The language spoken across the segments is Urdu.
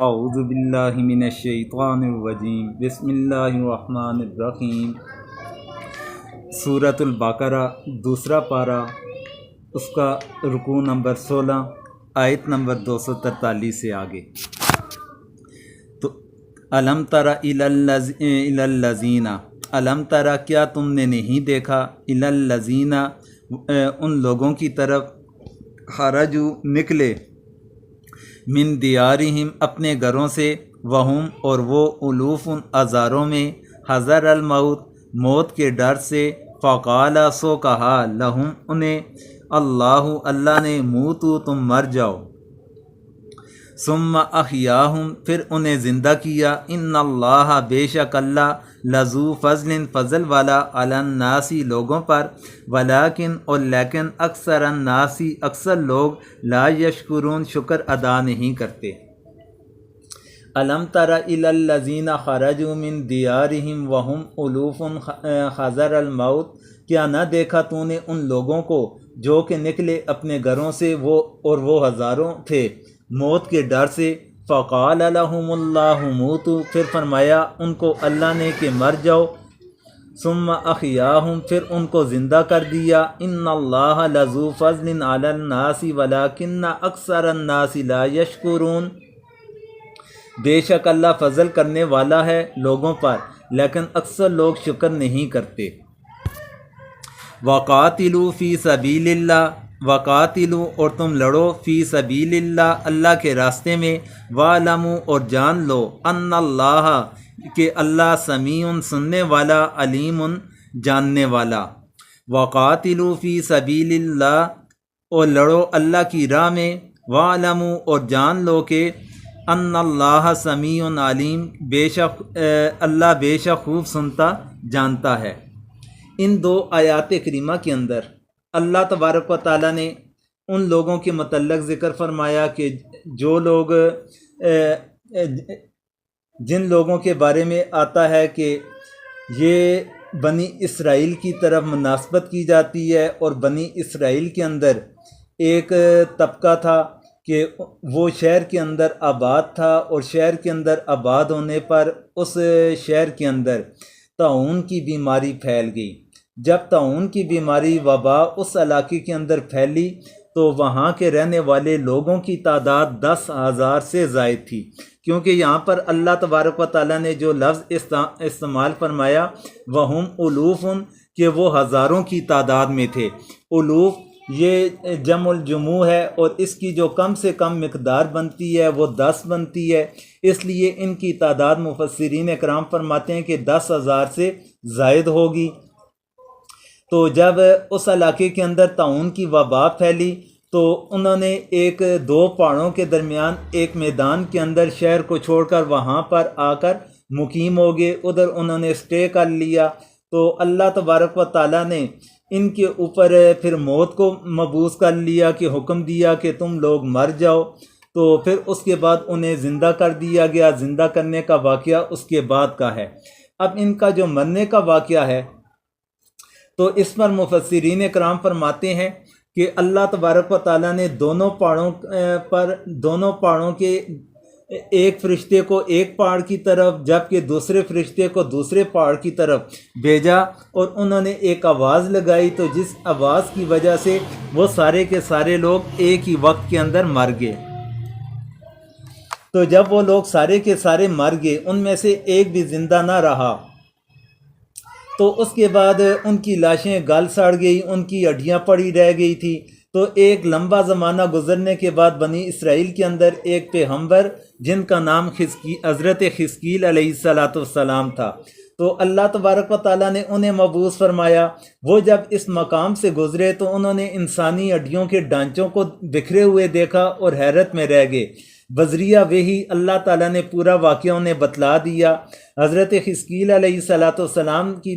اعوذ باللہ من الشیطان الرجیم بسم اللہ الرحمن الرحیم۔ سورۃ البقرہ دوسرا پارہ، اس کا رکوع نمبر 16، آیت نمبر 243 سے آگے۔ تو الم تر الی الذین، الم تر کیا تم نے نہیں دیکھا، الی الذین ان لوگوں کی طرف، خرجوا نکلے، من دیارہم اپنے گھروں سے، وہم اور وہ، الوف ہزاروں میں، حذر الموت موت کے ڈر سے، فقال سو کہا، لہم انہیں، اللہ نے، موتو تم مر جاؤ، ثم احیاہم پھر انہیں زندہ کیا، ان اللہ بے شک اللہ، لذو فضل فضل والا، علی الناس لوگوں پر، ولیکن اور لیکن، اکثر الناس اکثر لوگ، لا یشکرون شکر ادا نہیں کرتے۔ الم تر الی الذین خرجوا من دیارہم وہم الوف حذر الموت، کیا نہ دیکھا تو نے ان لوگوں کو جو کہ نکلے اپنے گھروں سے، وہ ہزاروں تھے، موت کے ڈر سے، فقال لهم اللہ موتوا پھر فرمایا ان کو اللہ نے کہ مر جاؤ، ثم احیاہم پھر ان کو زندہ کر دیا، ان اللہ لذو فضل علی الناس ولکن اکثر الناس لا یشکرون، بے شک اللہ فضل کرنے والا ہے لوگوں پر لیکن اکثر لوگ شکر نہیں کرتے۔ وقاتلوا فی سبیل اللہ، وقاتلوا اور تم لڑو، فی سبیل اللہ اللہ کے راستے میں، وَاعْلَمُوا اور جان لو، ان اللہ کہ اللہ سمیع سننے والا، علیم جاننے والا۔ وقاتلوا فی سبیل اللہ اور لڑو اللہ کی راہ میں، وَاعْلَمُوا اور جان لو کہ ان اللہ سمیع علیم بے شک اللہ بے شک خوب سنتا جانتا ہے۔ ان دو آیات کریمہ کے اندر اللہ تبارک و تعالیٰ نے ان لوگوں کے متعلق ذکر فرمایا کہ جو لوگ جن لوگوں کے بارے میں آتا ہے کہ یہ بنی اسرائیل کی طرف مناسبت کی جاتی ہے، اور بنی اسرائیل کے اندر ایک طبقہ تھا کہ وہ شہر کے اندر آباد تھا، اور شہر کے اندر آباد ہونے پر اس شہر کے اندر طاعون کی بیماری پھیل گئی۔ جب طاعون کی بیماری وبا اس علاقے کے اندر پھیلی تو وہاں کے رہنے والے لوگوں کی تعداد 10,000 سے زائد تھی، کیونکہ یہاں پر اللہ تبارک و تعالیٰ نے جو لفظ استعمال فرمایا، وہم الوف، کہ وہ ہزاروں کی تعداد میں تھے۔ الوف یہ جمع الجموع ہے، اور اس کی جو کم سے کم مقدار بنتی ہے وہ 10 بنتی ہے، اس لیے ان کی تعداد مفسرین اکرام فرماتے ہیں کہ 10,000 سے زائد ہوگی۔ تو جب اس علاقے کے اندر طاعون کی وبا پھیلی تو انہوں نے ایک دو پہاڑوں کے درمیان ایک میدان کے اندر شہر کو چھوڑ کر وہاں پر آ کر مقیم ہو گئے، ادھر انہوں نے اسٹے کر لیا۔ تو اللہ تبارک و تعالیٰ نے ان کے اوپر پھر موت کو مبعوث کر لیا، کہ حکم دیا کہ تم لوگ مر جاؤ۔ تو پھر اس کے بعد انہیں زندہ کر دیا گیا۔ زندہ کرنے کا واقعہ اس کے بعد کا ہے۔ اب ان کا جو مرنے کا واقعہ ہے تو اس پر مفسرین اکرام فرماتے ہیں کہ اللہ تبارک و تعالیٰ نے دونوں پہاڑوں کے ایک فرشتے کو ایک پہاڑ کی طرف، جبکہ دوسرے فرشتے کو دوسرے پہاڑ کی طرف بھیجا، اور انہوں نے ایک آواز لگائی، تو جس آواز کی وجہ سے وہ سارے کے سارے لوگ ایک ہی وقت کے اندر مر گئے۔ تو جب وہ لوگ سارے کے سارے مر گئے، ان میں سے ایک بھی زندہ نہ رہا، تو اس کے بعد ان کی لاشیں گل سڑ گئی، ان کی ہڈیاں پڑی رہ گئی تھی۔ تو ایک لمبا زمانہ گزرنے کے بعد بنی اسرائیل کے اندر ایک پیغمبر جن کا نام حضرت خزقیل علیہ السلام تھا، تو اللہ تبارک و تعالیٰ نے انہیں مبعوث فرمایا۔ وہ جب اس مقام سے گزرے تو انہوں نے انسانی ہڈیوں کے ڈھانچوں کو بکھرے ہوئے دیکھا اور حیرت میں رہ گئے۔ بذریعہ وحی اللہ تعالیٰ نے پورا واقعہ انہیں بتلا دیا۔ حضرت خزقیل علیہ السلام کی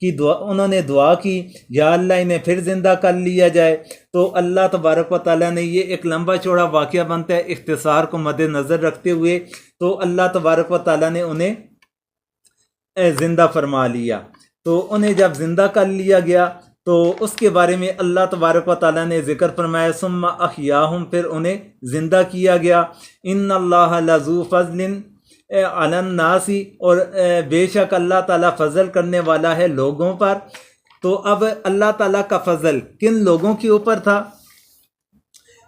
انہوں نے دعا کی، یا اللہ انہیں پھر زندہ کر لیا جائے۔ تو اللہ تبارک و تعالیٰ نے، یہ ایک لمبا چوڑا واقعہ بنتا ہے، اختصار کو مد نظر رکھتے ہوئے، تو اللہ تبارک و تعالیٰ نے انہیں زندہ فرما لیا۔ تو انہیں جب زندہ کر لیا گیا تو اس کے بارے میں اللہ تبارک و تعالیٰ نے ذکر فرمایا ثم احیاہم، پھر انہیں زندہ کیا گیا. ان اللہ لذو فضل علی الناس، اور بے شک اللہ تعالیٰ فضل کرنے والا ہے لوگوں پر. تو اب اللہ تعالیٰ کا فضل کن لوگوں کے اوپر تھا؟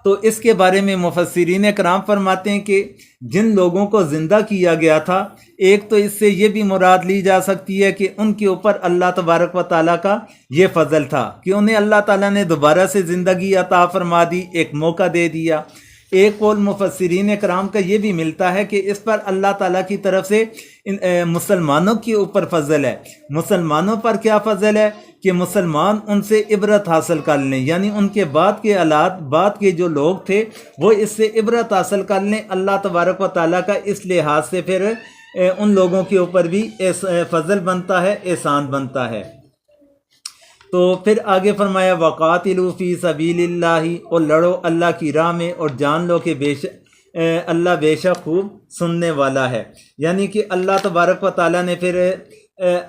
تو اس کے بارے میں مفسرین کرام فرماتے ہیں کہ جن لوگوں کو زندہ کیا گیا تھا، ایک تو اس سے یہ بھی مراد لی جا سکتی ہے کہ ان کے اوپر اللہ تبارک و تعالیٰ کا یہ فضل تھا کہ انہیں اللہ تعالیٰ نے دوبارہ سے زندگی عطا فرما دی، ایک موقع دے دیا. ایک قول مفسرین کرام کا یہ بھی ملتا ہے کہ اس پر اللہ تعالیٰ کی طرف سے مسلمانوں کے اوپر فضل ہے. مسلمانوں پر کیا فضل ہے کہ مسلمان ان سے عبرت حاصل کر لیں، یعنی ان کے بعد کے حالات، بعد کے جو لوگ تھے وہ اس سے عبرت حاصل کر لیں. اللہ تبارک و تعالیٰ کا اس لحاظ سے پھر ان لوگوں کے اوپر بھی فضل بنتا ہے، احسان بنتا ہے. تو پھر آگے فرمایا وقاتلوا فی سبیل اللہ، اور لڑو اللہ کی راہ میں اور جان لو کہ اللہ بے شک خوب سننے والا ہے. یعنی کہ اللہ تبارک و تعالیٰ نے پھر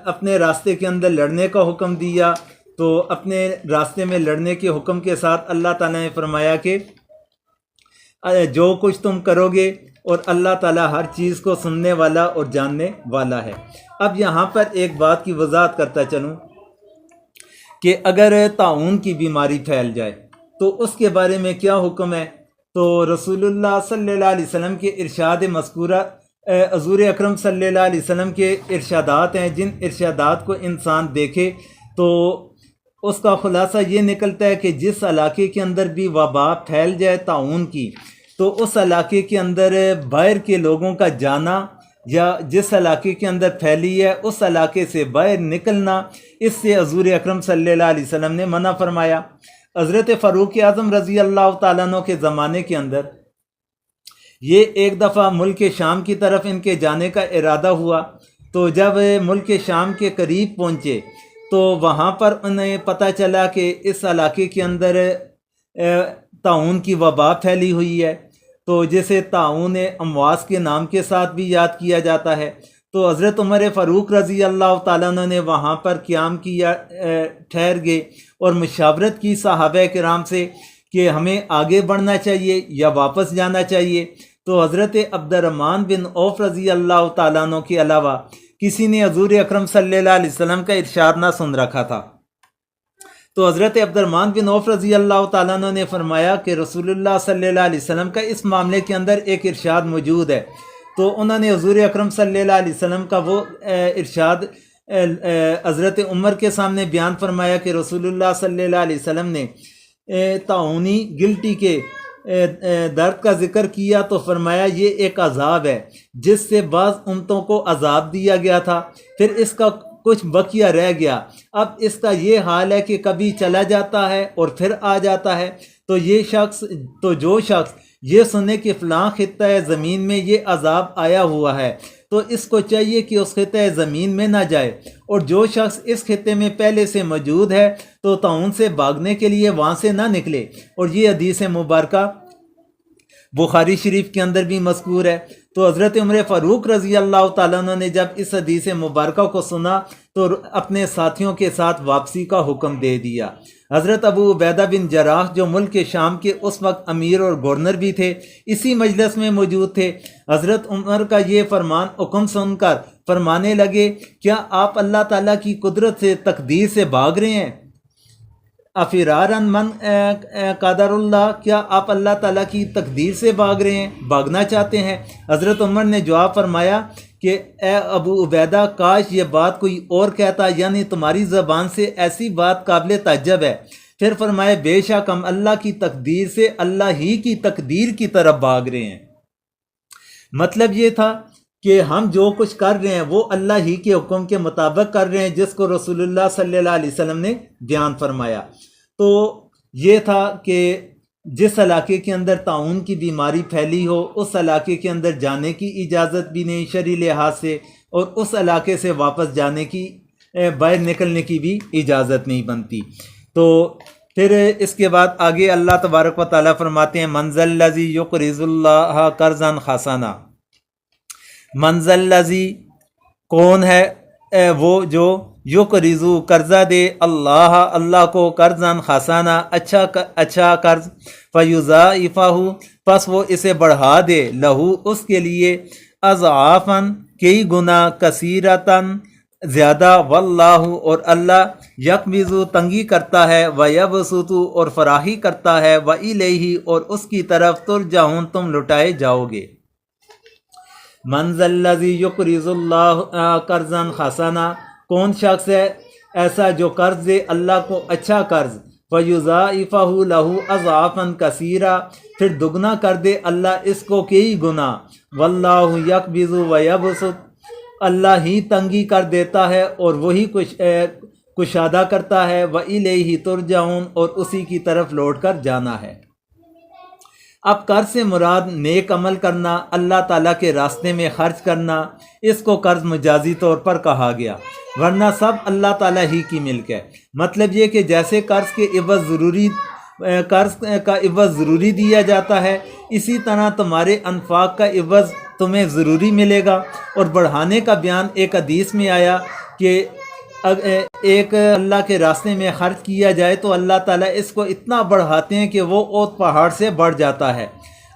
اپنے راستے کے اندر لڑنے کا حکم دیا. تو اپنے راستے میں لڑنے کے حکم کے ساتھ اللہ تعالیٰ نے فرمایا کہ جو کچھ تم کرو گے، اور اللہ تعالیٰ ہر چیز کو سننے والا اور جاننے والا ہے. اب یہاں پر ایک بات کی وضاحت کرتا چلوں کہ اگر طاعون کی بیماری پھیل جائے تو اس کے بارے میں کیا حکم ہے. تو رسول اللہ صلی اللہ علیہ وسلم کے ارشاد مذکورہ، حضور اکرم صلی اللہ علیہ وسلم کے ارشادات ہیں، جن ارشادات کو انسان دیکھے تو اس کا خلاصہ یہ نکلتا ہے کہ جس علاقے کے اندر بھی وبا پھیل جائے طاعون کی، تو اس علاقے کے اندر باہر کے لوگوں کا جانا، یا جس علاقے کے اندر پھیلی ہے اس علاقے سے باہر نکلنا، اس سے حضور اکرم صلی اللہ علیہ وسلم نے منع فرمایا. حضرت فاروق اعظم رضی اللہ تعالیٰ عنہ کے زمانے کے اندر یہ ایک دفعہ ملک شام کی طرف ان کے جانے کا ارادہ ہوا. تو جب ملک شام کے قریب پہنچے تو وہاں پر انہیں پتہ چلا کہ اس علاقے کے اندر طاعون کی وبا پھیلی ہوئی ہے، تو جسے طاعون امواس کے نام کے ساتھ بھی یاد کیا جاتا ہے. تو حضرت عمر فاروق رضی اللہ تعالیٰ عنہ نے وہاں پر قیام کیا، ٹھہر گئے اور مشاورت کی صحابہ کرام سے کہ ہمیں آگے بڑھنا چاہیے یا واپس جانا چاہیے. تو حضرت عبد الرحمن بن عوف رضی اللہ تعالیٰ عنہ کے علاوہ کسی نے حضور اکرم صلی اللہ علیہ وسلم کا ارشاد نہ سن رکھا تھا. تو حضرت عبد الرحمن بن عوف رضی اللہ تعالیٰ عنہ نے فرمایا کہ رسول اللہ صلی اللہ علیہ وسلم کا اس معاملے کے اندر ایک ارشاد موجود ہے. تو انہوں نے حضور اکرم صلی اللہ علیہ وسلم کا وہ ارشاد حضرت عمر کے سامنے بیان فرمایا کہ رسول اللہ صلی اللہ علیہ وسلم نے طاعونی گلٹی کے درد کا ذکر کیا تو فرمایا یہ ایک عذاب ہے جس سے بعض امتوں کو عذاب دیا گیا تھا، پھر اس کا کچھ بقیہ رہ گیا. اب اس کا یہ حال ہے کہ کبھی چلا جاتا ہے اور پھر آ جاتا ہے. تو جو شخص یہ سنے کہ فلاں خطہ زمین میں یہ عذاب آیا ہوا ہے تو اس کو چاہیے کہ اس خطہ زمین میں نہ جائے، اور جو شخص اس خطے میں پہلے سے موجود ہے تو طاعون سے بھاگنے کے لیے وہاں سے نہ نکلے. اور یہ حدیث مبارکہ بخاری شریف کے اندر بھی مذکور ہے. تو حضرت عمر فاروق رضی اللہ تعالیٰ عنہ نے جب اس حدیث مبارکہ کو سنا تو اپنے ساتھیوں کے ساتھ واپسی کا حکم دے دیا. حضرت ابو عبیدہ بن جراح جو ملک شام کے اس وقت امیر اور گورنر بھی تھے، اسی مجلس میں موجود تھے. حضرت عمر کا یہ حکم سن کر فرمانے لگے کیا آپ اللہ تعالیٰ کی قدرت سے، تقدیر سے بھاگ رہے ہیں؟ افرارن من قدر اللہ، کیا آپ اللہ تعالیٰ کی تقدیر سے بھاگ رہے ہیں، بھاگنا چاہتے ہیں؟ حضرت عمر نے جواب فرمایا کہ اے ابو عبیدہ، کاش یہ بات کوئی اور کہتا، یعنی تمہاری زبان سے ایسی بات قابل تعجب ہے. پھر فرمایا بے شک ہم اللہ کی تقدیر سے اللہ ہی کی تقدیر کی طرف بھاگ رہے ہیں. مطلب یہ تھا کہ ہم جو کچھ کر رہے ہیں وہ اللہ ہی کے حکم کے مطابق کر رہے ہیں جس کو رسول اللہ صلی اللہ علیہ وسلم نے بیان فرمایا. تو یہ تھا کہ جس علاقے کے اندر طاعون کی بیماری پھیلی ہو اس علاقے کے اندر جانے کی اجازت بھی نہیں شرعی لحاظ سے، اور اس علاقے سے واپس جانے کی، باہر نکلنے کی بھی اجازت نہیں بنتی. تو پھر اس کے بعد آگے اللہ تبارک و تعالیٰ فرماتے ہیں من ذا الذی یقرض اللہ قرضا حسنا. من ذا الذی، کون ہے وہ جو یقرضو قرضہ دے اللہ کو قرضاً حسنا اچھا قرض، فیضاعفہ پس وہ اسے بڑھا دے، لہو اس کے لیے، اضعافاً کئی گنا، کثیرتاً زیادہ، واللہ اور اللہ، یقبض تنگی کرتا ہے، ویبسط اور فراخی کرتا ہے، والیہ اور اس کی طرف ترجعون تم لٹائے جاؤ گے۔ من ذا الذی یقرض اللہ قرضا حسنا، کون شخص ہے ایسا جو قرض دے اللہ کو اچھا قرض، فیضاعفہ لہ اضعافا کثیرا پھر دگنا کر دے اللہ اس کو کئی گنا، واللہ یقبض ویبسط اللہ ہی تنگی کر دیتا ہے اور وہی کشادہ کرتا ہے، وإلیہ ترجعون اور اسی کی طرف لوٹ کر جانا ہے۔ اب قرض سے مراد نیک عمل کرنا، اللہ تعالیٰ کے راستے میں خرچ کرنا، اس کو قرض مجازی طور پر کہا گیا، ورنہ سب اللہ تعالیٰ ہی کی ملک ہے۔ مطلب یہ کہ جیسے قرض کا عوض ضروری دیا جاتا ہے، اسی طرح تمہارے انفاق کا عوض تمہیں ضروری ملے گا۔ اور بڑھانے کا بیان ایک حدیث میں آیا کہ ایک اللہ کے راستے میں خرچ کیا جائے تو اللہ تعالیٰ اس کو اتنا بڑھاتے ہیں کہ وہ اوت پہاڑ سے بڑھ جاتا ہے۔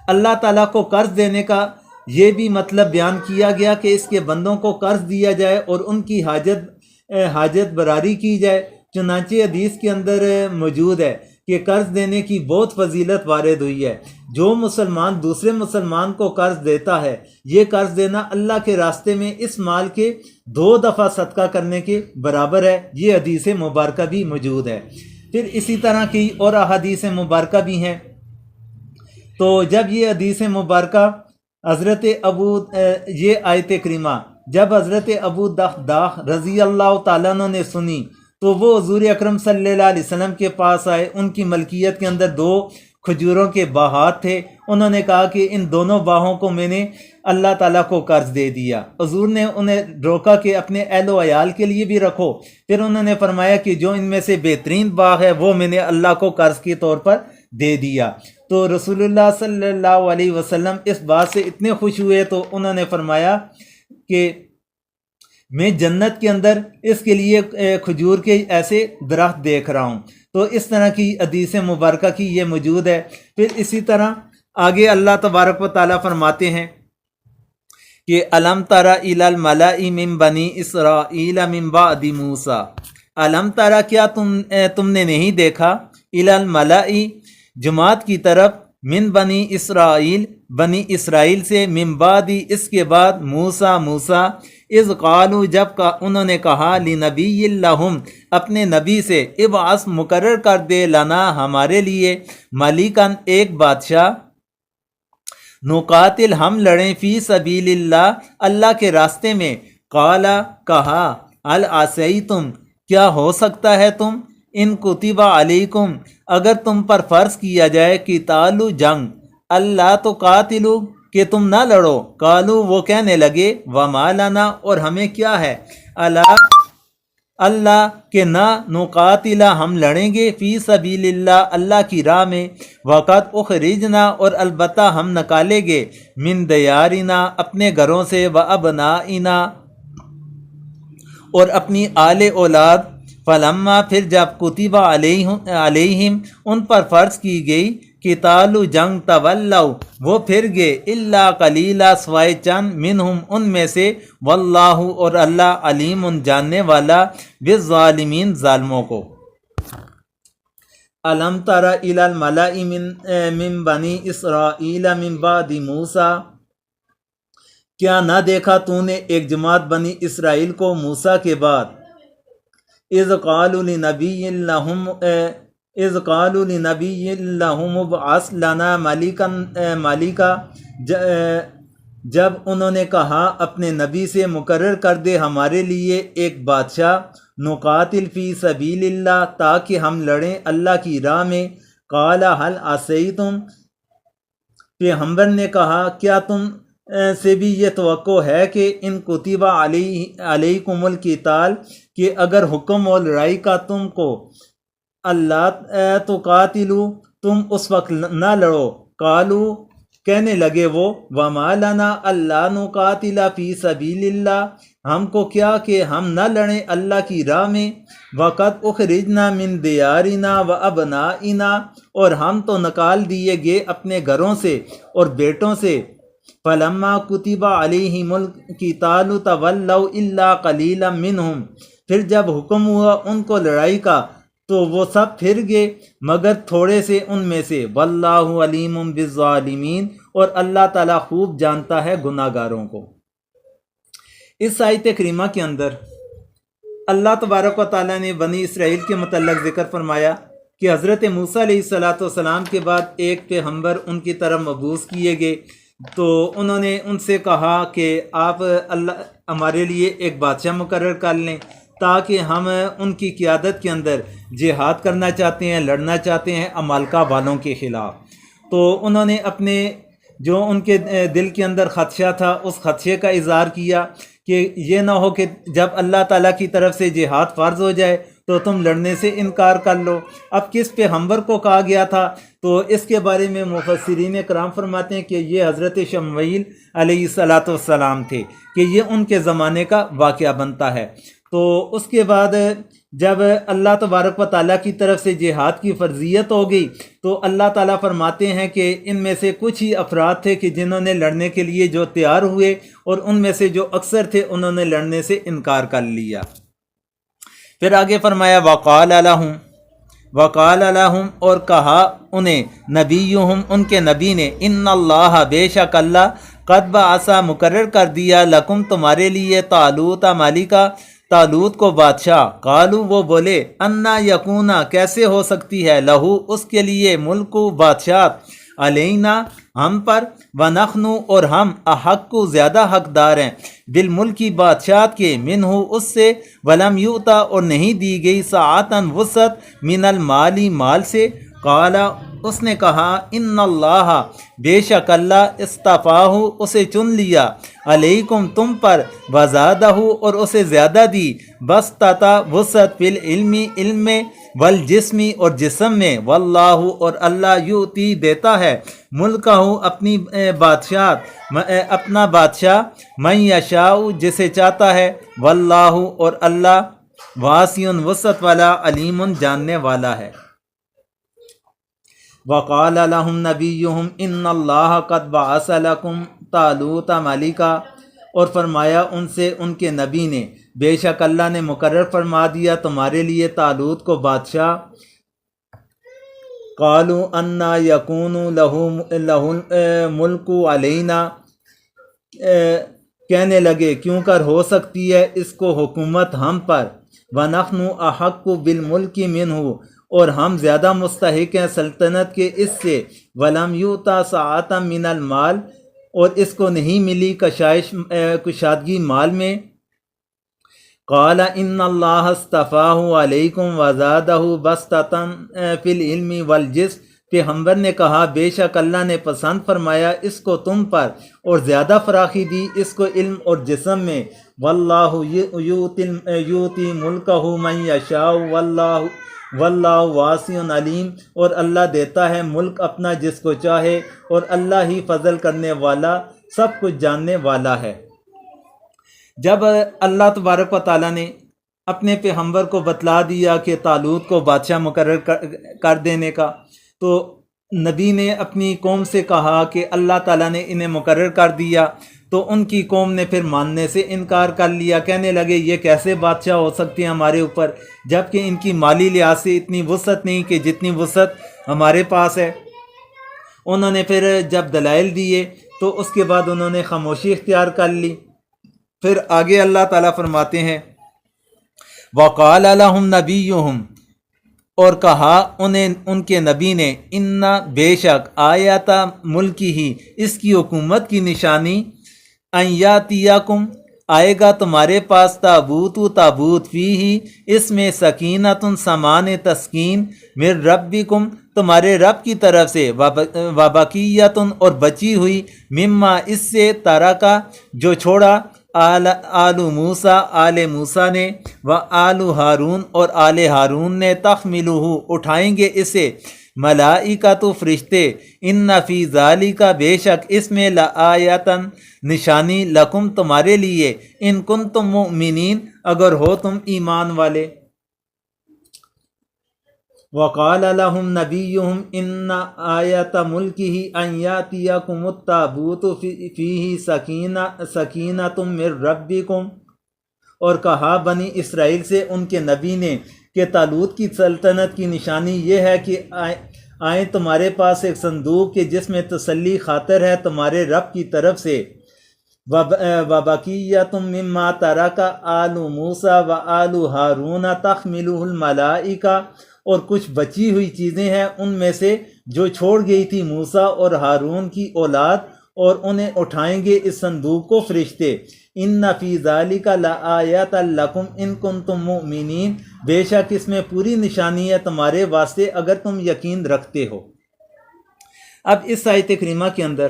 اللہ تعالیٰ کو قرض دینے کا یہ بھی مطلب بیان کیا گیا کہ اس کے بندوں کو قرض دیا جائے اور ان کی حاجت براری کی جائے۔ چنانچہ حدیث کے اندر موجود ہے کہ قرض دینے کی بہت فضیلت وارد ہوئی ہے۔ جو مسلمان دوسرے مسلمان کو قرض دیتا ہے، یہ قرض دینا اللہ کے راستے میں اس مال کے 2 دفعہ صدقہ کرنے کے برابر ہے۔ یہ حدیث مبارکہ بھی موجود ہے۔ پھر اسی طرح کی اور احادیث مبارکہ بھی ہیں۔ تو جب یہ حدیث مبارکہ یہ آیت کریمہ جب حضرت ابو دحداح رضی اللہ تعالیٰ عنہ نے سنی تو وہ حضور اکرم صلی اللہ علیہ وسلم کے پاس آئے۔ ان کی ملکیت کے اندر 2 کھجوروں کے باغات تھے۔ انہوں نے کہا کہ ان دونوں باغوں کو میں نے اللہ تعالیٰ کو قرض دے دیا۔ حضور نے انہیں روکا کہ اپنے اہل و عیال کے لیے بھی رکھو۔ پھر انہوں نے فرمایا کہ جو ان میں سے بہترین باغ ہے وہ میں نے اللہ کو قرض کے طور پر دے دیا۔ تو رسول اللہ صلی اللہ علیہ وسلم اس بات سے اتنے خوش ہوئے تو انہوں نے فرمایا کہ میں جنت کے اندر اس کے لیے کھجور کے ایسے درخت دیکھ رہا ہوں۔ تو اس طرح کی حدیث مبارکہ کی یہ موجود ہے۔ پھر اسی طرح آگے اللہ تبارک و تعالیٰ فرماتے ہیں کہ الم تر الی الملأ من بنی اسرائیل من بعد موسیٰ، الم تر کیا تم نے نہیں دیکھا، الی الملأ جماعت کی طرف، من بنی اسرائیل بنی اسرائیل سے، من بعد اس کے بعد، موسیٰ اذ قالوا جب انہوں نے کہا، لنبی لہم اپنے نبی سے، ابعث مقرر کر دے، لنا ہمارے لیے، ملکن ایک بادشاہ، نقاتل ہم لڑیں، فی سبیل اللہ اللہ کے راستے میں، قالا کہا، هل عصیتم کیا ہو سکتا ہے تم، ان کتب علیکم اگر تم پر فرض کیا جائے، قتال جنگ، اللہ تو قاتلو کہ تم نہ لڑو، قالو وہ کہنے لگے، وما لنا اور ہمیں کیا ہے، اللہ کہ نہ، نقاتل ہم لڑیں گے، فی سبیل اللہ اللہ کی راہ میں، وقت اخرجنا اور البتہ ہم نکالیں گے، من دیارنا اپنے گھروں سے، وابنائنا اور اپنی آل اولاد، فلما پھر جب کتب علیہم ان پر فرض کی گئی، قتال جنگ، تولوا وہ پھر گئے، الا قلیلا سوائے چند، منہم ان میں سے، واللہ اور اللہ علیم جاننے والا، بالظالمین ظالموں کو۔ الم تر الی الملأ من بنی اسرائیل من بعد موسیٰ، کیا نہ دیکھا تو نے ایک جماعت بنی اسرائیل کو موسیٰ کے بعد، اذ قالوا لنبی لہم ابعث لنا ملکا جب انہوں نے کہا اپنے نبی سے، مقرر کر دے ہمارے لیے ایک بادشاہ، نقاتل فی سبیل اللہ تاکہ ہم لڑیں اللہ کی راہ میں، قال هل عصیتم پیغمبر نے کہا کیا تم سے بھی یہ توقع ہے کہ ان کتب علیکم القتال کہ اگر حکم و لڑائی کا تم کو، اللہ تو قاتلو تم اس وقت نہ لڑو، قالو کہنے لگے وہ، وما لنا اللہ نقاتل فی سبیل اللہ ہم کو کیا کہ ہم نہ لڑیں اللہ کی راہ میں، وقت اخرجنا من دیارنا و ابنائنا، اور ہم تو نکال دیے گئے اپنے گھروں سے اور بیٹوں سے، فلما کتب علیہم القتال تولوا الا قلیلا منہم، پھر جب حکم ہوا ان کو لڑائی کا تو وہ سب پھر گئے مگر تھوڑے سے ان میں سے، واللہ علیم بالظالمین، اور اللہ تعالیٰ خوب جانتا ہے گناہ گاروں کو۔ اس آیت کریمہ کے اندر اللہ تبارک و تعالیٰ نے بنی اسرائیل کے متعلق ذکر فرمایا کہ حضرت موسیٰ علیہ السلام کے بعد ایک پیغمبر ان کی طرف مبعوث کیے گئے، تو انہوں نے ان سے کہا کہ آپ اللہ ہمارے لیے ایک بادشاہ مقرر کر لیں تاکہ ہم ان کی قیادت کے اندر جہاد کرنا چاہتے ہیں، لڑنا چاہتے ہیں عمالقہ والوں کے خلاف۔ تو انہوں نے اپنے جو ان کے دل کے اندر خدشہ تھا اس خدشے کا اظہار کیا کہ یہ نہ ہو کہ جب اللہ تعالیٰ کی طرف سے جہاد فرض ہو جائے تو تم لڑنے سے انکار کر لو۔ اب کس پیغمبر کو کہا گیا تھا؟ تو اس کے بارے میں مفسرین کرام فرماتے ہیں کہ یہ حضرت شموئیل علیہ السلام تھے، کہ یہ ان کے زمانے کا واقعہ بنتا ہے۔ تو اس کے بعد جب اللہ تبارک و تعالیٰ کی طرف سے جہاد کی فرضیت ہو گئی تو اللہ تعالیٰ فرماتے ہیں کہ ان میں سے کچھ ہی افراد تھے کہ جنہوں نے لڑنے کے لیے جو تیار ہوئے، اور ان میں سے جو اکثر تھے انہوں نے لڑنے سے انکار کر لیا۔ پھر آگے فرمایا وقال لہم، اور کہا انہیں نبیہم، ان کے نبی نے، ان اللہ، بے شک اللہ، قد بعث، مقرر کر دیا، لکم، تمہارے لیے، طالوت، مالکا، طالوت کو بادشاہ۔ قالو، وہ بولے، انا یکونا، کیسے ہو سکتی ہے، لہو، اس کے لیے، ملک، بادشاہ، علینا، ہم پر، ونحن، اور ہم، احق، زیادہ حقدار ہیں، بالملکی، بادشاہت کے، منہ، اس سے، ولم یؤتا، اور نہیں دی گئی، ساعتاً، وسعت، من المالی، مال سے۔ قال، اس نے کہا، ان اللہ، بے شک اللہ، اصطفاہ، اسے چن لیا، علیکم، تم پر، وزادہ، اور اسے زیادہ دی، بسطتا، وسعت، فی العلم، علم میں، والجسمی، اور جسم میں، واللہ، اور اللہ، یؤتی، دیتا ہے، ملکہ، اپنی بادشاہت، اپنا بادشاہ، من یشاء، جسے چاہتا ہے، واللہ، اور اللہ، واسع، وسعت والا، علیم، جاننے والا ہے۔ وقال لهم نبیہم ان اللہ قد بعث لکم طالوت ملکا، اور فرمایا ان سے ان کے نبی نے، بے شک اللہ نے مقرر فرما دیا تمہارے لیے طالوت کو بادشاہ۔ قالوا انا یکون لہ ملک علینا، کہنے لگے کیوں کر ہو سکتی ہے اس کو حکومت ہم پر، ونحن احق بالملک منہ، اور ہم زیادہ مستحق ہیں سلطنت کے اس سے، ولم یؤتا ساعتا من المال، اور اس کو نہیں ملی کشادگی مال میں۔ قال ان اللہ اصطفاہ علیکم وزادہ بسطتا فی العلم والجسم، پیغمبر نے کہا بے شک اللہ نے پسند فرمایا اس کو تم پر، اور زیادہ فراخی دی اس کو علم اور جسم میں، واللہ یؤتی ملکہ من یشاء، واللہ واسع علیم، اور اللہ دیتا ہے ملک اپنا جس کو چاہے، اور اللہ ہی فضل کرنے والا، سب کچھ جاننے والا ہے۔ جب اللہ تبارک و تعالیٰ نے اپنے پیغمبر کو بتلا دیا کہ طالوت کو بادشاہ مقرر کر دینے کا، تو نبی نے اپنی قوم سے کہا کہ اللہ تعالیٰ نے انہیں مقرر کر دیا، تو ان کی قوم نے پھر ماننے سے انکار کر لیا، کہنے لگے یہ کیسے بادشاہ ہو سکتے ہیں ہمارے اوپر، جبکہ ان کی مالی لحاظ سے اتنی وسعت نہیں کہ جتنی وسعت ہمارے پاس ہے۔ انہوں نے پھر جب دلائل دیے تو اس کے بعد انہوں نے خاموشی اختیار کر لی۔ پھر آگے اللہ تعالیٰ فرماتے ہیں وَقَالَ لَهُمْ نَبِيُّهُمْ، اور کہا انہیں ان کے نبی نے، ان بے شک، آیات ملکی ہی، اس کی حکومت کی نشانی، ان یاتیکم، آئے گا تمہارے پاس، تابوت فیہ، اس میں، سکینۃ، سامان تسکین، من ربکم، تمہارے رب کی طرف سے، وبقیۃ، اور بچی ہوئی، مما، اس سے، ترکا، جو چھوڑا، آل موسیٰ، آل موسیٰ نے، و آل ہارون، اور آل ہارون نے، تحملہ، اٹھائیں گے اسے، ملائکۃ فرشتے، ان فی ذالک بے شک اس میں لآیۃً نشانی، لکم تمہارے لیے، ان کنتم مؤمنین اگر ہو تم ایمان والے۔ وقال لهم نبیہم ان آیۃ ملکہ ان یاتیکم التابوت فیہ سکینۃ من ربکم، اور کہا بنی اسرائیل سے ان کے نبی نے کہ طالوت کی سلطنت کی نشانی یہ ہے کہ آئیں تمہارے پاس ایک صندوق کہ جس میں تسلی خاطر ہے تمہارے رب کی طرف سے، وَبَقِيَّةٌ مِّمَّا تَرَكَ آلُ مُوسَىٰ وَآلُ هَارُونَ تَحْمِلُهُ الْمَلَائِكَةُ، اور کچھ بچی ہوئی چیزیں ہیں ان میں سے جو چھوڑ گئی تھی موسیٰ اور ہارون کی اولاد، اور انہیں اٹھائیں گے اس صندوق کو فرشتے۔ ان فی ذالک لآیۃ لکم ان کنتم مؤمنین، بے شک اس میں پوری نشانی ہے تمہارے واسطے اگر تم یقین رکھتے ہو۔ اب اس آیت کریمہ کے اندر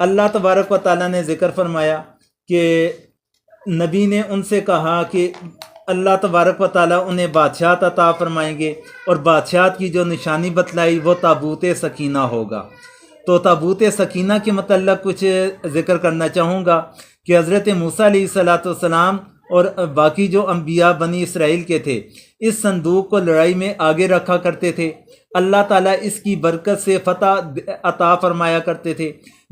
اللہ تبارک و تعالیٰ نے ذکر فرمایا کہ نبی نے ان سے کہا کہ اللہ تبارک و تعالیٰ انہیں بادشاہت عطا فرمائیں گے، اور بادشاہت کی جو نشانی بتلائی وہ تابوت سکینہ ہوگا۔ تو تابوت سکینہ کے متعلق کچھ ذکر کرنا چاہوں گا کہ حضرت موسیٰ علیہ السلام اور باقی جو انبیاء بنی اسرائیل کے تھے اس صندوق کو لڑائی میں آگے رکھا کرتے تھے، اللہ تعالیٰ اس کی برکت سے فتح عطا فرمایا کرتے تھے۔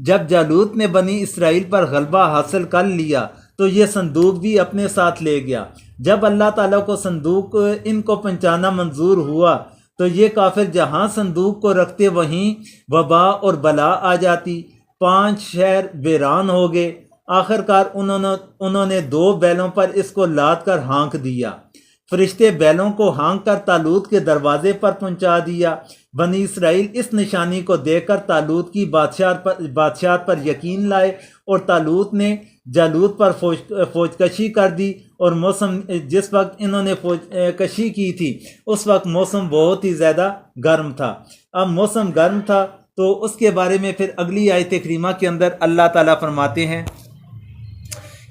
جب جالوت نے بنی اسرائیل پر غلبہ حاصل کر لیا تو یہ صندوق بھی اپنے ساتھ لے گیا۔ جب اللہ تعالیٰ کو صندوق ان کو پہنچانا منظور ہوا تو یہ کافر جہاں صندوق کو رکھتے وہیں وبا اور بلا آ جاتی، 5 شہر ویران ہو گئے۔ آخر کار انہوں نے 2 بیلوں پر اس کو لاد کر ہانک دیا۔ فرشتے بیلوں کو ہانک کر طالوت کے دروازے پر پہنچا دیا۔ بنی اسرائیل اس نشانی کو دیکھ کر طالوت کی بادشاہت پر یقین لائے، اور طالوت نے جالوت پر فوج کشی کر دی، اور موسم جس وقت انہوں نے فوج کشی کی تھی اس وقت موسم بہت ہی زیادہ گرم تھا۔ اب موسم گرم تھا تو اس کے بارے میں پھر اگلی آیت کریمہ کے اندر اللہ تعالیٰ فرماتے ہیں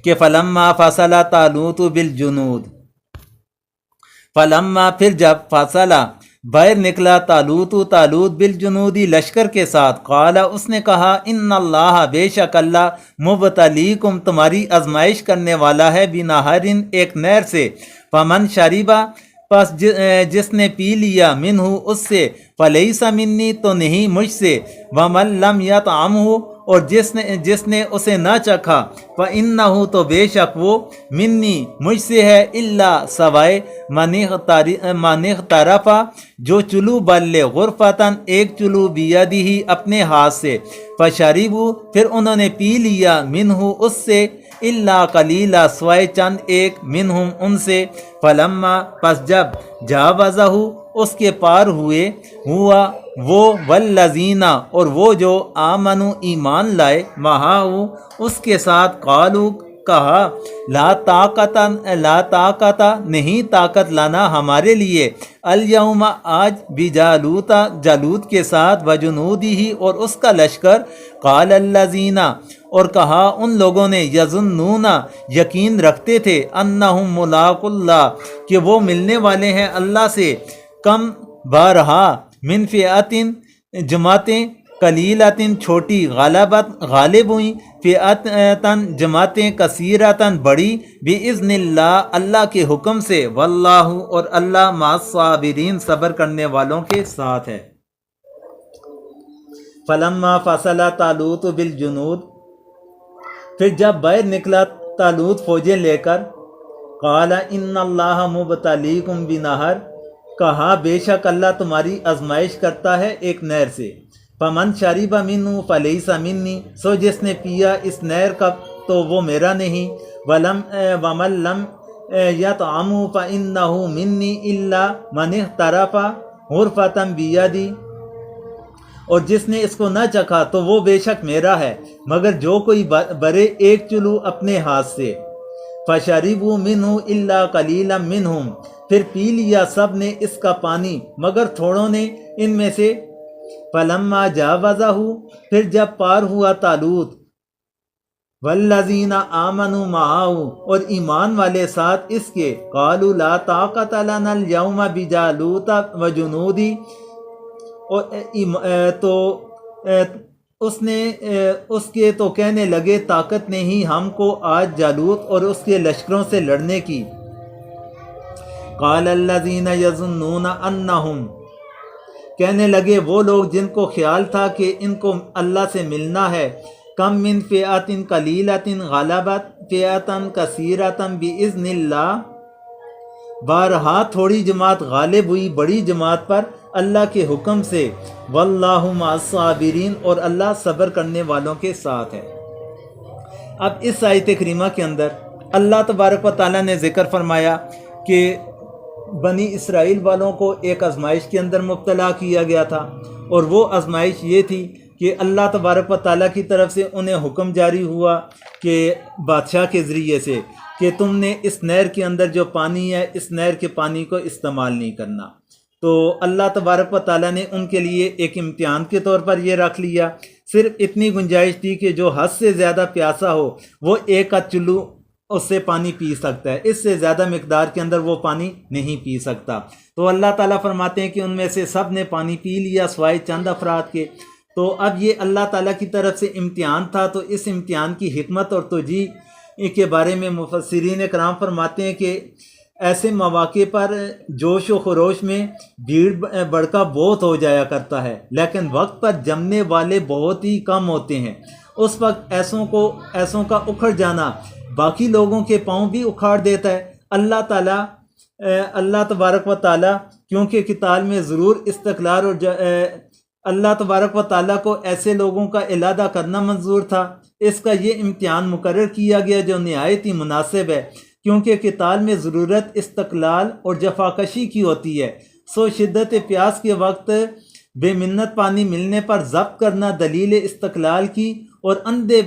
کہ فَلَمَّا فَصَلَ طَالُوتُ بِالْجُنُودِ، فلما پھر جب فاصلہ باہر نکلا طالوت بالجنودی لشکر کے ساتھ، قال اس نے کہا ان اللہ بے شک اللہ مبتلیکم تمہاری آزمائش کرنے والا ہے بنہرن ایک نہر سے، فمن شریبا پس جس نے پی لیا منہ اس سے، فلیس منی تو نہیں مجھ سے، ومن لم یطعمہ اور جس نے اسے نہ چکھا، فإنہ تو بے شک وہ منی مجھ سے ہے، الا سوائے من اغترفا جو چلو بلے غرفتاً ایک چلو بیدہ اپنے ہاتھ سے، فشربوا پھر انہوں نے پی لیا منہ اس سے، الا قلیلا سوائے چند ایک منہم ان سے، فلما پس جب جاوزہ اس کے پار ہوئے ہوا وہ، والذین اور وہ جو آمنوا ایمان لائے، مہاؤ اس کے ساتھ، قالوا کہا، لا طاقت نہیں طاقت لانا ہمارے لیے، الیوم آج بجالوت جالوت کے ساتھ، وجنودہ اور اس کا لشکر، قال الذین اور کہا ان لوگوں نے، یظنون یقین رکھتے تھے، انہم ملاقو اللہ کہ وہ ملنے والے ہیں اللہ سے، کم بارہا من فئاتن جماعتیں، قلیلاتن چھوٹی، غالب ہوئیں، فئاتن جماعتیں، کثیراتن بڑی، باذن اللہ اللہ کے حکم سے، واللہ اور اللہ مع الصابرین صبر کرنے والوں کے ساتھ ہے۔ فلما فصل طالوت بالجنود پھر جب باہر نکلا طالوت فوجیں لے کر، قال ان اللہ مبتلیکم بنہر کہا بے شک اللہ تمہاری آزمائش کرتا ہے ایک نہر سے، فمن شرب منہ فلیس منی سو جس نے پیا اس نہر کا تو وہ میرا نہیں، ومن لم یطعمہ فإنہ منی الا من اغترف غرفۃ بیدی اور جس نے اس کو نہ چکھا تو وہ بے شک میرا ہے مگر جو کوئی برے ایک چلو اپنے ہاتھ سے، فشربوا منہ الا قلیلا منہم پھر پی لیا سب نے اس کا پانی مگر تھوڑوں نے ان میں سے، فلما جاوزہ پھر جب پار ہوا طالوت، والذین آمنوا معہ اور ایمان والے ساتھ اس کے، قالوا لا طاقت لنا اليوم بجالوت وجنودی اس کے تو کہنے لگے طاقت نہیں ہم کو آج جالوت اور اس کے لشکروں سے لڑنے کی۔ قال الذین یظنون انہم، کہنے لگے وہ لوگ جن کو خیال تھا کہ ان کو اللہ سے ملنا ہے، کم من فئۃ قلیلۃ غلبت فئۃ کثیرۃ باذن اللہ، بارہا تھوڑی جماعت غالب ہوئی بڑی جماعت پر اللہ کے حکم سے، واللہ مع الصابرین، اور اللہ صبر کرنے والوں کے ساتھ ہے۔ اب اس آیت کریمہ کے اندر اللہ تبارک و تعالیٰ نے ذکر فرمایا کہ بنی اسرائیل والوں کو ایک آزمائش کے اندر مبتلا کیا گیا تھا، اور وہ آزمائش یہ تھی کہ اللہ تبارک و تعالیٰ کی طرف سے انہیں حکم جاری ہوا کہ بادشاہ کے ذریعے سے کہ تم نے اس نہر کے اندر جو پانی ہے اس نہر کے پانی کو استعمال نہیں کرنا۔ تو اللہ تبارک و تعالیٰ نے ان کے لیے ایک امتحان کے طور پر یہ رکھ لیا، صرف اتنی گنجائش تھی کہ جو حد سے زیادہ پیاسا ہو وہ ایک آدھ چلو اس سے پانی پی سکتا ہے، اس سے زیادہ مقدار کے اندر وہ پانی نہیں پی سکتا۔ تو اللہ تعالیٰ فرماتے ہیں کہ ان میں سے سب نے پانی پی لیا سوائے چند افراد کے۔ تو اب یہ اللہ تعالیٰ کی طرف سے امتحان تھا، تو اس امتحان کی حکمت اور توجیہ کے بارے میں مفسرین کرام فرماتے ہیں کہ ایسے مواقع پر جوش و خروش میں بھیڑ بڑکا بہت ہو جایا کرتا ہے، لیکن وقت پر جمنے والے بہت ہی کم ہوتے ہیں۔ اس وقت ایسوں کا اکھڑ جانا باقی لوگوں کے پاؤں بھی اکھاڑ دیتا ہے۔ اللہ تبارک و تعالیٰ کیونکہ قتال میں ضرور استقلال اور اللہ تبارک و تعالیٰ کو ایسے لوگوں کا علادہ کرنا منظور تھا، اس کا یہ امتحان مقرر کیا گیا جو نہایت ہی مناسب ہے، کیونکہ قتال میں ضرورت استقلال اور جفاکشی کی ہوتی ہے۔ سو شدت پیاس کے وقت بے منت پانی ملنے پر ضبط کرنا دلیل استقلال کی، اور اندھے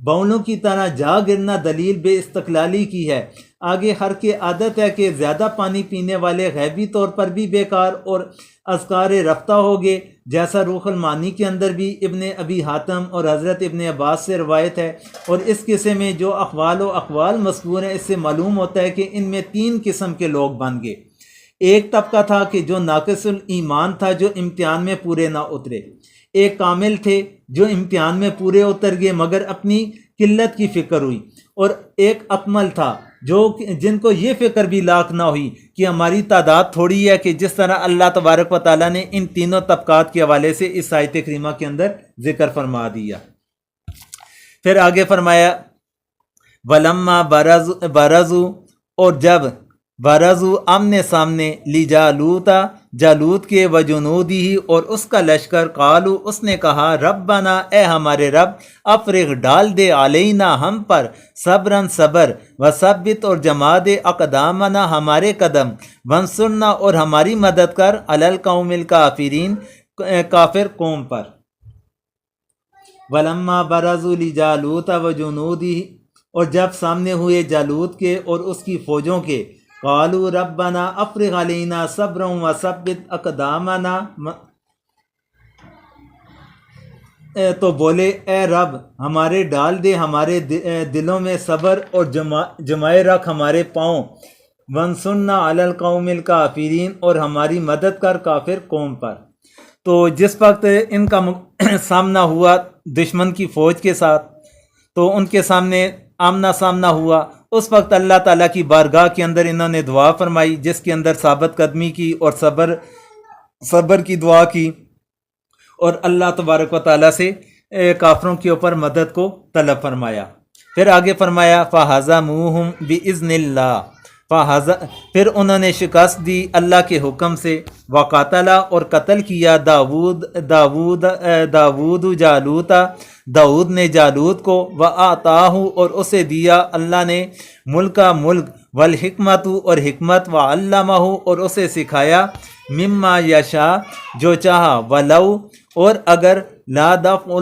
بونوں کی طرح جا گرنا دلیل بے استقلالی کی ہے۔ آگے ہر کے عادت ہے کہ زیادہ پانی پینے والے غیبی طور پر بھی بیکار اور اذکار رفتہ ہوگے، جیسا روح المعانی کے اندر بھی ابن ابی حاتم اور حضرت ابن عباس سے روایت ہے۔ اور اس قصے میں جو اقوال و اقوال مذکور ہیں اس سے معلوم ہوتا ہے کہ ان میں 3 قسم کے لوگ بن گئے۔ ایک طبقہ تھا کہ جو ناقص الایمان تھا، جو امتحان میں پورے نہ اترے۔ ایک کامل تھے جو امتحان میں پورے اتر گئے مگر اپنی قلت کی فکر ہوئی، اور ایک اکمل تھا جن کو یہ فکر بھی لاحق نہ ہوئی کہ ہماری تعداد تھوڑی ہے، کہ جس طرح اللہ تبارک و تعالیٰ نے ان تینوں طبقات کے حوالے سے اس آیت کریمہ کے اندر ذکر فرما دیا۔ پھر آگے فرمایا وَلَمَّا بَرَزُوا، اور جب برزو آمنے سامنے لی جالوت کے وجنودی اور اس کا لشکر، قالو اس نے کہا ربنا اے ہمارے رب، افرغ ڈال دے علینا ہم پر، صبرن صبر، وثبت اور جما دے اقدامنا ہمارے قدم، وانصرنا اور ہماری مدد کر، علی القوم الکافرین کافر قوم پر۔ ولما برزوا لجالوت وجنودی، اور جب سامنے ہوئے جالوت کے اور اس کی فوجوں کے، قالوا ربنا افرغ علینا صبرا وثبت اقدامنا، تو بولے اے رب ہمارے ڈال دے ہمارے دلوں میں صبر اور جمائے رکھ ہمارے پاؤں، وانصرنا علی القوم الکافرین اور ہماری مدد کر کافر قوم پر۔ تو جس وقت ان کا سامنا ہوا دشمن کی فوج کے ساتھ، تو ان کے سامنے آمنا سامنا ہوا، اس وقت اللہ تعالیٰ کی بارگاہ کے اندر انہوں نے دعا فرمائی، جس کے اندر ثابت قدمی کی اور صبر کی دعا کی، اور اللہ تبارک و تعالیٰ سے کافروں کے اوپر مدد کو طلب فرمایا۔ پھر آگے فرمایا فَهَزَمُوهُمْ بِإِذْنِ اللَّهِ، پھر انہوں نے شکست دی اللہ کے حکم سے، وقاتلا اور قتل کیا داود جالوتا، داود نے جالوت کو، وآتاہ اور اسے دیا اللہ نے، ملک والحکمت اور حکمت، وعلمہ اور اسے سکھایا، مما یشاء جو چاہا، ولو اور اگر، لا دفع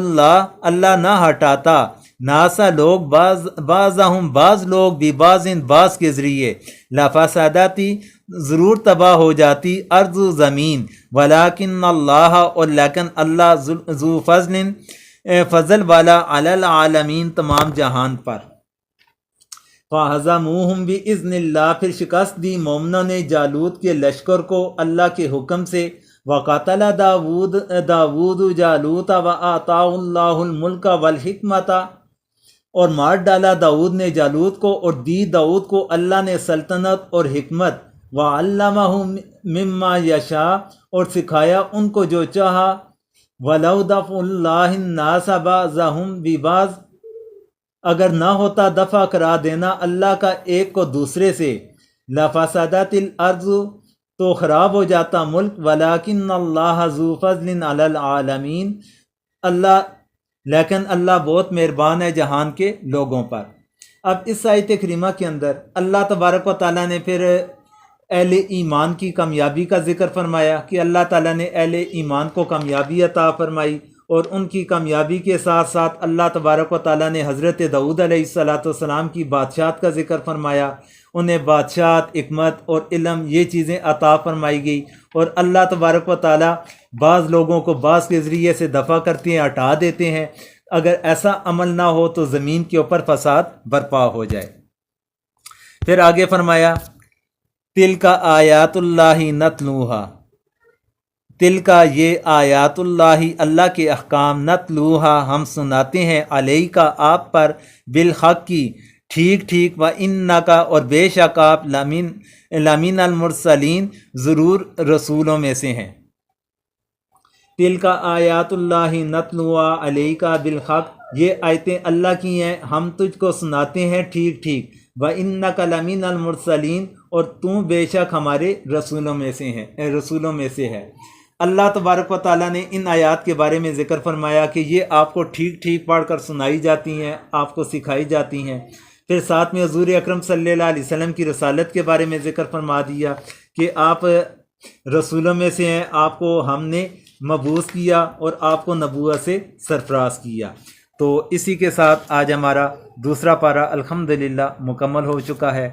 اللہ نہ ہٹاتا، ناسا لوگ بعض لوگ بھی بعض کے ذریعے، لفساداتی ضرور تباہ ہو جاتی ارض زمین، ولیکن اللہ اور لیکن اللہ ذو فضل والا علی العالمین تمام جہان پر۔ فَهَزَمُوهُمْ بِإِذْنِ اللَّهِ، پھر شکست دی مومنوں نے جالوت کے لشکر کو اللہ کے حکم سے، وقتل داود جالوت وآتاہ اللہ الملک والحکمت، اور مار ڈالا داؤد نے جالوت کو اور دی داؤد کو اللہ نے سلطنت اور حکمت، وعلمہ مما یشاء، اور سکھایا ان کو جو چاہا، ولو دفع اللہ الناس بعضهم ببعض، اگر نہ ہوتا دفع کرا دینا اللہ کا ایک کو دوسرے سے، لفسدت الارض، تو خراب ہو جاتا ملک، ولکن اللہ ذو فضل علی العالمین، لیکن اللہ بہت مہربان ہے جہان کے لوگوں پر۔ اب اس آیت کریمہ کے اندر اللہ تبارک و تعالیٰ نے پھر اہل ایمان کی کامیابی کا ذکر فرمایا کہ اللہ تعالیٰ نے اہل ایمان کو کامیابی عطا فرمائی، اور ان کی کامیابی کے ساتھ ساتھ اللہ تبارک و تعالیٰ نے حضرت داؤد علیہ السلام کی بادشاہت کا ذکر فرمایا، انہیں بادشاہت، حکمت اور علم یہ چیزیں عطا فرمائی گئی، اور اللہ تبارک و تعالیٰ بعض لوگوں کو بعض کے ذریعے سے دفع کرتے ہیں، ہٹا دیتے ہیں، اگر ایسا عمل نہ ہو تو زمین کے اوپر فساد برپا ہو جائے۔ پھر آگے فرمایا تلک آیات اللہ نتلوہا، تلک یہ آیات اللہ، اللہ کے احکام، نتلوہا ہم سناتے ہیں، علیک آپ پر، بالحق کی ٹھیک ٹھیک، و انکا اور بے شک آپ، لمن المرسلین ضرور رسولوں میں سے ہیں۔ تلک آیات اللہ نتلوہا علیک بالحق، یہ آیتیں اللہ کی ہیں، ہم تجھ کو سناتے ہیں ٹھیک ٹھیک، وَإِنَّكَ لَمِنَ الْمُرْسَلِينَ، اور تم بے شک ہمارے رسولوں میں سے ہے۔ اللہ تبارک و تعالیٰ نے ان آیات کے بارے میں ذکر فرمایا کہ یہ آپ کو ٹھیک ٹھیک پڑھ کر سنائی جاتی ہیں، آپ کو سکھائی جاتی ہیں۔ پھر ساتھ میں حضور اکرم صلی اللہ علیہ وسلم کی رسالت کے بارے میں ذکر فرما دیا کہ آپ رسولوں میں سے ہیں، آپ کو ہم نے مبعوث کیا اور آپ کو نبوت سے سرفراز کیا۔ تو اسی کے ساتھ آج ہمارا دوسرا پارہ الحمدللہ مکمل ہو چکا ہے۔